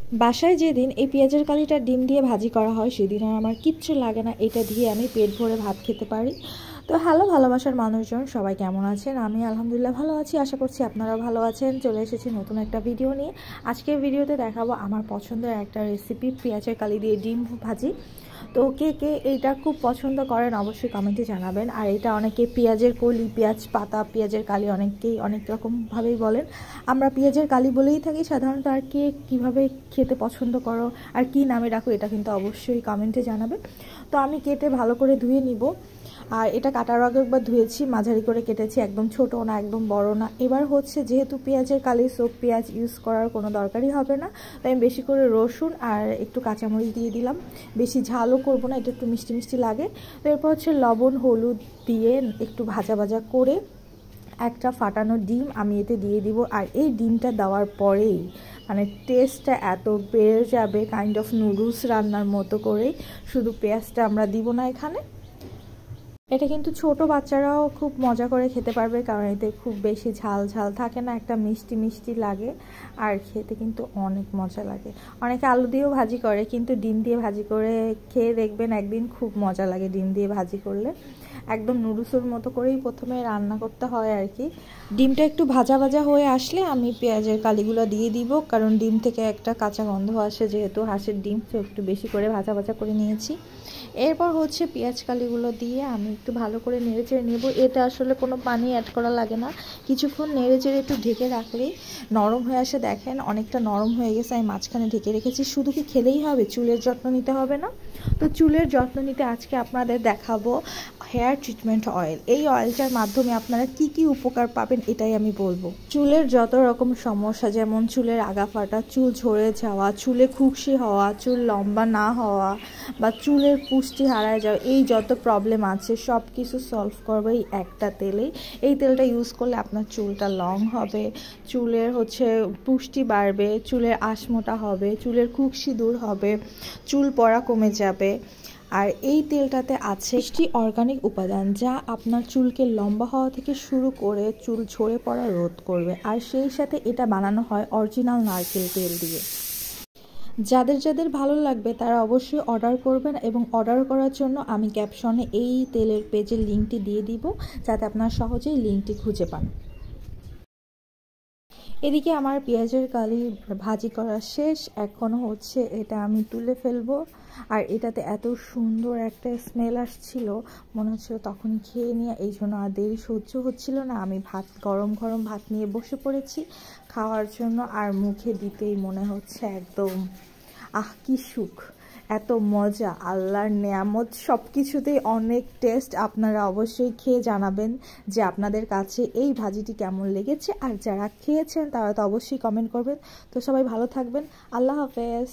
বাসায় যেদিন এই পেঁয়াজের কালিটা ডিম দিয়ে ভাজি করা হয় সেদিন আর আমার কিচ্ছু লাগে না, এটা দিয়ে আমি পেট ভরে ভাত খেতে পারি। তো হ্যালো ভালোবাসার মানুষজন, সবাই কেমন আছেন? আমি আলহামদুলিল্লাহ ভালো আছি, আশা করছি আপনারাও ভালো আছেন। চলে এসেছি নতুন একটা ভিডিও নিয়ে। আজকের ভিডিওতে দেখাবো আমার পছন্দের একটা রেসিপি, পেঁয়াজের কালি দিয়ে ডিম ভাজি। তো কে কে এইটা খুব পছন্দ করেন অবশ্যই কমেন্টে জানাবেন। আর এটা অনেকে পেঁয়াজের কলি, পেঁয়াজ পাতা, পেঁয়াজের কালি অনেকেই অনেক রকমভাবেই বলেন। আমরা পেঁয়াজের কালি বলেই থাকি সাধারণত। আর কে কীভাবে খেতে পছন্দ করো আর কি নামে রাখো এটা কিন্তু অবশ্যই কমেন্টে জানাবে। তো আমি কেটে ভালো করে ধুয়ে নিব। আর এটা কাটার আগে একবার ধুয়েছি, মাঝারি করে কেটেছি, একদম ছোটো না একদম বড় না। এবার হচ্ছে যেহেতু পেঁয়াজের কালি, সব পেঁয়াজ ইউজ করার কোনো দরকারই হবে না, তাই আমি বেশি করে রসুন আর একটু কাঁচামরিচ দিয়ে দিলাম। বেশি ঝালও করবো না, এটা একটু মিষ্টি মিষ্টি লাগে। তো এরপর হচ্ছে লবণ হলুদ দিয়ে একটু ভাজা ভাজা করে একটা ফাটানো ডিম আমি এতে দিয়ে দিব। আর এই ডিমটা দেওয়ার পরেই মানে টেস্টটা এত বেড়ে যাবে, কাইন্ড অফ নুডলস রান্নার মতো করে। শুধু পেঁয়াজটা আমরা দিব না এখানে, এটা কিন্তু ছোট বাচ্চারাও খুব মজা করে খেতে পারবে, কারণ এতে খুব বেশি ঝাল ঝাল থাকে না, একটা মিষ্টি মিষ্টি লাগে। আর খেতে কিন্তু অনেক মজা লাগে। অনেকে আলু দিয়েও ভাজি করে, কিন্তু ডিম দিয়ে ভাজি করে খেয়ে দেখবেন একদিন, খুব মজা লাগে ডিম দিয়ে ভাজি করলে। একদম নুডলসের মতো করেই প্রথমে রান্না করতে হয় আর কি। ডিমটা একটু ভাজা ভাজা হয়ে আসলে আমি পেঁয়াজের কালিগুলো দিয়ে দিব, কারণ ডিম থেকে একটা কাঁচা গন্ধ আসে, যেহেতু হাঁসের ডিম, তো একটু বেশি করে ভাজা ভাজা করে নিয়েছি। এরপর হচ্ছে পেঁয়াজ কালিগুলো দিয়ে আমি একটু ভালো করে নেড়েচেড়ে নেব। এটা আসলে কোনো পানি অ্যাড করা লাগে না, কিছুক্ষণ নেড়েচেড়ে একটু ঢেকে রাখলেই নরম হয়ে আসে। দেখেন অনেকটা নরম হয়ে গেছে, আমি মাঝখানে ঢেকে রেখেছি। শুধু কি খেলেই হবে, চুলের যত্ন নিতে হবে না? তো চুলের যত্ন নিতে আজকে আপনাদের দেখাবো হেয়ার ট্রিটমেন্ট অয়েল। এই অয়েলটার মাধ্যমে আপনারা কি কি উপকার পাবেন এটাই আমি বলবো। চুলের যত রকম সমস্যা, যেমন চুলের আগা ফাটা, চুল ঝরে যাওয়া, চুলে খুশকি হওয়া, চুল লম্বা না হওয়া, বা চুলের পুষ্টি হারায় যাওয়া, এই যত প্রবলেম আছে সব কিছু সলভ করবে এই একটা তেলেই। এই তেলটা ইউজ করলে আপনার চুলটা লং হবে, চুলের হচ্ছে পুষ্টি বাড়বে, চুলের আঁশমোটা হবে, চুলের খুশকি দূর হবে, চুল পড়া কমে যাবে। আর এই তেলটাতে আছে 60টি অর্গানিক উপাদান, যা আপনার চুলকে লম্বা হওয়া থেকে শুরু করে চুল ঝরে পড়া রোধ করবে। আর সেই সাথে এটা বানানো হয় অরিজিনাল নারকেল তেল দিয়ে। যাদের যাদের ভালো লাগবে তারা অবশ্যই অর্ডার করবেন, এবং অর্ডার করার জন্য আমি ক্যাপশনে এই তেলের পেজের লিঙ্কটি দিয়ে দিব, যাতে আপনারা সহজেই লিঙ্কটি খুঁজে পান। এদিকে আমার পেঁয়াজের কালি ভাজি করা শেষ, এখনও হচ্ছে এটা আমি তুলে ফেলবো। আর এটাতে এত সুন্দর একটা স্মেল আসছিল, মনে হচ্ছিল তখনই খেয়ে নিয়ে, এই জন্য আর দেরি সহ্য হচ্ছিল না। আমি গরম গরম ভাত নিয়ে বসে পড়েছি খাওয়ার জন্য। আর মুখে দিতেই মনে হচ্ছে একদম কি সুখ, এত মজা, আল্লাহর নেয়ামত, সব কিছুতেই অনেক টেস্ট। আপনারা অবশ্যই খেয়ে জানাবেন যে আপনাদের কাছে এই ভাজিটি কেমন লেগেছে। আর যারা খেয়েছেন তারা তো অবশ্যই কমেন্ট করবেন। তো সবাই ভালো থাকবেন, আল্লাহ হাফেজ।